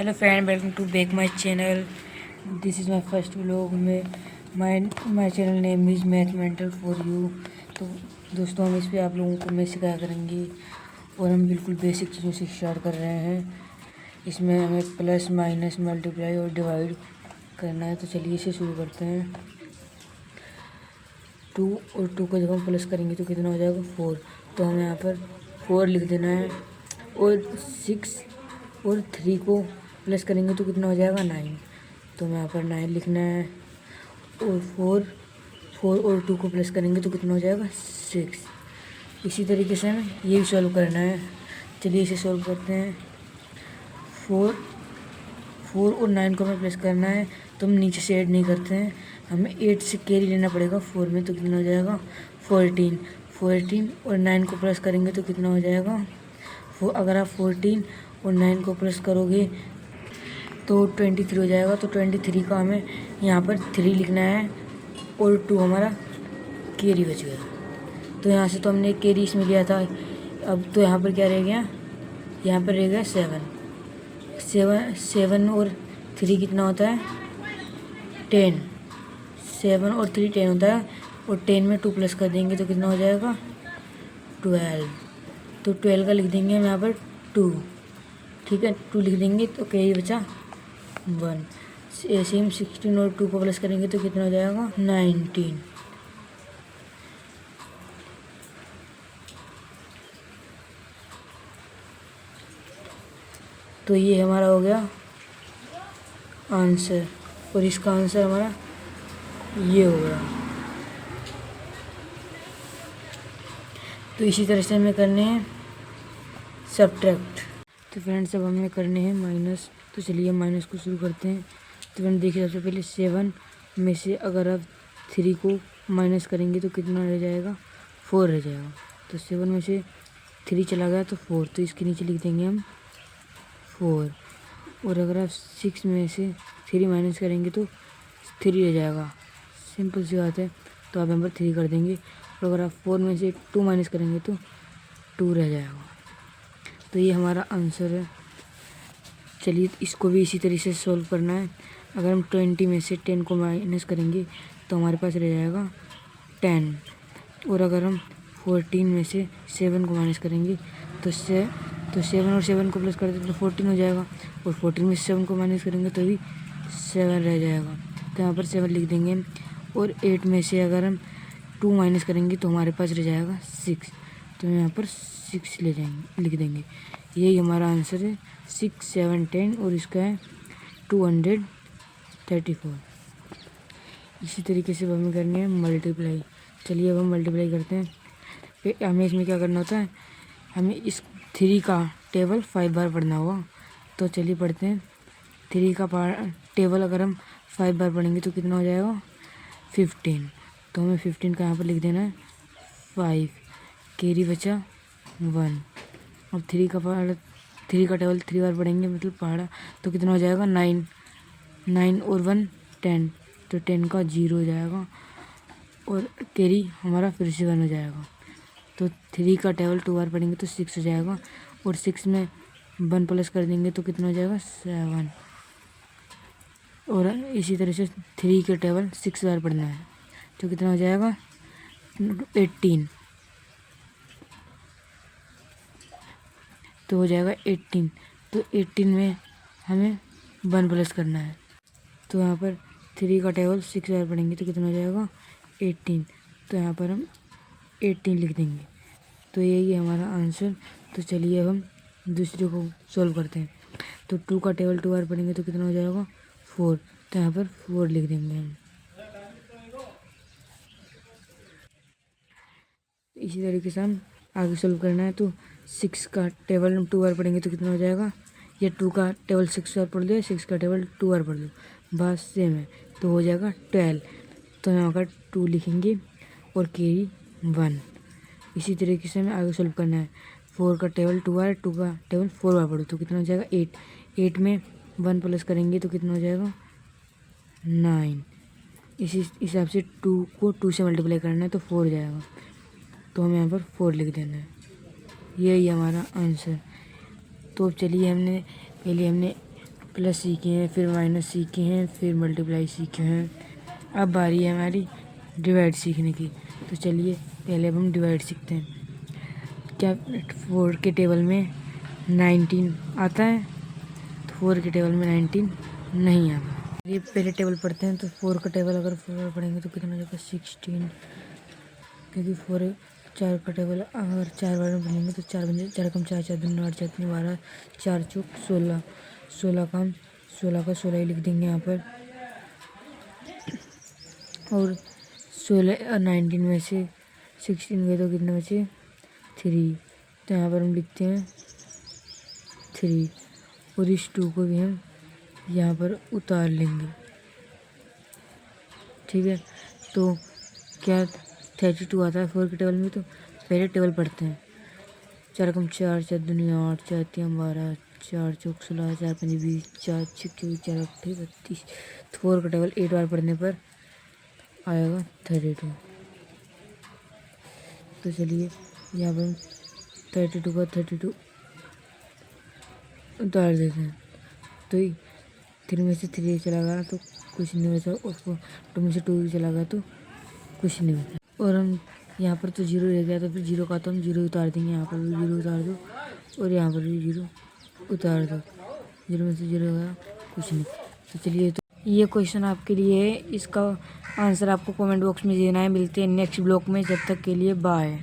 Hello friend, welcome to back my channel. This is my first vlog में my channel name is Mathmental for you. तो दोस्तों, हम इस पे आप लोगों को मैं सिखाया करेंगे और हम बिल्कुल बेसिक चीज़ों से स्टार्ट कर रहे हैं। इसमें हमें प्लस माइनस मल्टीप्लाई और डिवाइड करना है। तो चलिए इसे शुरू करते हैं। 2 और 2 को जब हम प्लस करेंगे तो कितना हो जाएगा 4। तो हमें यहाँ पर 4 लिख देना है। और 6 और 3 को प्लस करेंगे तो कितना हो जाएगा 9। तो हमें यहाँ पर 9 लिखना है। और 4 और 2 को प्लस करेंगे तो कितना हो जाएगा 6। इसी तरीके से हमें ये भी सॉल्व करना है। चलिए इसे सॉल्व करते हैं। 4 और 9 को हमें प्लस करना है, तो हम नीचे से ऐड नहीं करते हैं, हमें 8 से कैरी लेना पड़ेगा 4 में। तो कितना हो जाएगा 14 और 9 को प्लस करेंगे तो कितना हो जाएगा अगर आप 14 और 9 को प्लस करोगे तो 23 हो जाएगा। तो 23 का हमें यहाँ पर 3 लिखना है और 2 हमारा कैरी बच गया। तो यहाँ से तो हमने कैरी इसमें लिया था। अब तो यहाँ पर क्या रह गया, यहाँ पर रह गया 7 और 3 कितना होता है 10। 7 और 3 10 होता है। और 10 में 2 प्लस कर देंगे तो कितना हो जाएगा 12। तो 12 का लिख देंगे हम यहाँ पर 2। ठीक है, 2 लिख देंगे तो कैरी बचा 1। ऐसे ही हम 16 और 2 को प्लस करेंगे तो कितना हो जाएगा 19। तो ये हमारा हो गया आंसर, और इसका आंसर हमारा ये हो गया। तो इसी तरह से हमें करने हैं सब्ट्रैक्ट। तो फ्रेंड्स, अब हमें करने हैं माइनस। तो चलिए हम माइनस को शुरू करते हैं। तो फ्रेंड देखिए, सबसे पहले 7 में से अगर आप 3 को माइनस करेंगे तो कितना रह जाएगा 4 रह जाएगा। तो 7 में से 3 चला गया तो 4, तो इसके नीचे लिख देंगे हम 4। और अगर आप 6 में से 3 माइनस करेंगे तो 3 रह जाएगा। सिंपल सी बात है, तो आप यहाँ पर 3 कर देंगे। और अगर आप 4 में से 2 माइनस करेंगे तो 2 रह जाएगा। तो ये हमारा आंसर है। चलिए इसको भी इसी तरीके से सॉल्व करना है। अगर हम 20 में से 10 को माइनस करेंगे तो हमारे पास रह जाएगा 10। और अगर हम 14 में से 7 को माइनस करेंगे तो 7 और 7 को प्लस कर देते तो 14 हो जाएगा। और 14 में से 7 को माइनस करेंगे तो भी 7 रह जाएगा। तो यहाँ पर 7 लिख देंगे हम। और 8 में से अगर हम 2 माइनस करेंगे तो हमारे पास रह जाएगा 6। तो यहाँ पर 6 लिख देंगे। यही हमारा आंसर है 6 7 10, और इसका है 234। इसी तरीके से हमें करनी है मल्टीप्लाई। चलिए अब हम मल्टीप्लाई करते हैं। फिर हमें इसमें क्या करना होता है, हमें इस 3 का टेबल 5 बार पढ़ना होगा। तो चलिए पढ़ते हैं। 3 का टेबल अगर हम 5 बार पढ़ेंगे तो कितना हो जाएगा 15। तो हमें 15 का यहाँ पर लिख देना है 5, कैरी बचा 1। अब 3 का टेबल 3 बार पढ़ेंगे, मतलब पढ़ा, तो कितना हो जाएगा 9 और 1 10। तो 10 का 0 हो जाएगा। और कैरी हमारा फिर से 1 हो जाएगा। तो 3 का टेबल 2 बार पढ़ेंगे तो 6 हो जाएगा। और 6 में 1 प्लस कर देंगे तो कितना हो जाएगा 7। और इसी तरह से 3 के टेबल 6 बार पढ़ना है तो कितना हो जाएगा 18। तो हो जाएगा 18। तो 18 में हमें 1 प्लस करना है। तो यहाँ पर 3 का टेबल 6 बार पढ़ेंगे तो कितना हो जाएगा 18। तो यहाँ पर हम 18 लिख देंगे। तो यही है हमारा आंसर। तो चलिए अब हम दूसरे को सॉल्व करते हैं। तो 2 का टेबल 2 बार पढ़ेंगे तो कितना हो जाएगा 4। तो यहाँ पर 4 लिख देंगे हम। इसी तरीके से हम आगे सॉल्व करना है। तो 6 का टेबल हम 2 बार पढ़ेंगे तो कितना हो जाएगा, या 2 का टेबल 6 बार पढ़ लो या 6 का टेबल 2 बार पढ़ लो, बात सेम है। तो हो जाएगा 12। तो यहाँ का 2 लिखेंगे और कैरी 1। इसी तरीके से हमें आगे सॉल्व करना है। 4 का टेबल 2 बार, 2 का टेबल 4 बार पढ़ो तो कितना हो जाएगा 8। 8 में 1 प्लस करेंगे तो कितना हो जाएगा 9। इसी हिसाब से 2 को 2 से मल्टीप्लाई करना है तो 4 हो जाएगा। तो हमें यहाँ पर 4 लिख देना है। यही हमारा आंसर। तो चलिए हमने प्लस सीखे हैं, फिर माइनस सीखे हैं, फिर मल्टीप्लाई सीखे हैं। अब बारी है हमारी डिवाइड सीखने की। तो चलिए पहले अब हम डिवाइड सीखते हैं। क्या 4 के टेबल में 19 आता है? तो 4 के टेबल में 19 नहीं आता। ये पहले टेबल पढ़ते हैं। तो 4 का टेबल अगर 4 पढ़ेंगे तो कितना हो जाएगा 16, क्योंकि 4 4 का टेबल अगर 4 बार में पढ़ेंगे तो 4 बन जाए, 4 कम 4 4 दूनी 8 4 3 12, 4 चौक 16, 16 कम 16 का 16 ही लिख देंगे यहाँ पर। और 16 और 19 में से 16 गए तो कितने बचे 3, तो यहाँ पर हम लिखते हैं 3 और इस 2 को भी हम यहाँ पर उतार लेंगे। ठीक है, तो क्या 32 आता है 4 के टेबल में? तो पहले टेबल पढ़ते हैं। 4 कम 4 4 दूनी 8 4 3 12, 4 चौक 16, 4 5 20, 4 6 24, 4 8 32। 4 का टेबल 8 बार पढ़ने पर आएगा 32। तो चलिए यहाँ पर 32 का 32 उतार देते हैं। तो 3 में से 3 चला गया तो कुछ नहीं बचा, उसको 2 में से 2 चला गया तो कुछ नहीं बचा। और हम यहाँ पर तो 0 रह गया, तो फिर 0 का तो हम 0 उतार देंगे। यहाँ पर भी 0 उतार दो और यहाँ पर भी 0 उतार दो। 0 में से 0 गया, कुछ नहीं। तो चलिए, तो ये क्वेश्चन आपके लिए है, इसका आंसर आपको कमेंट बॉक्स में देना है। मिलते हैं नेक्स्ट ब्लॉग में, जब तक के लिए बाय।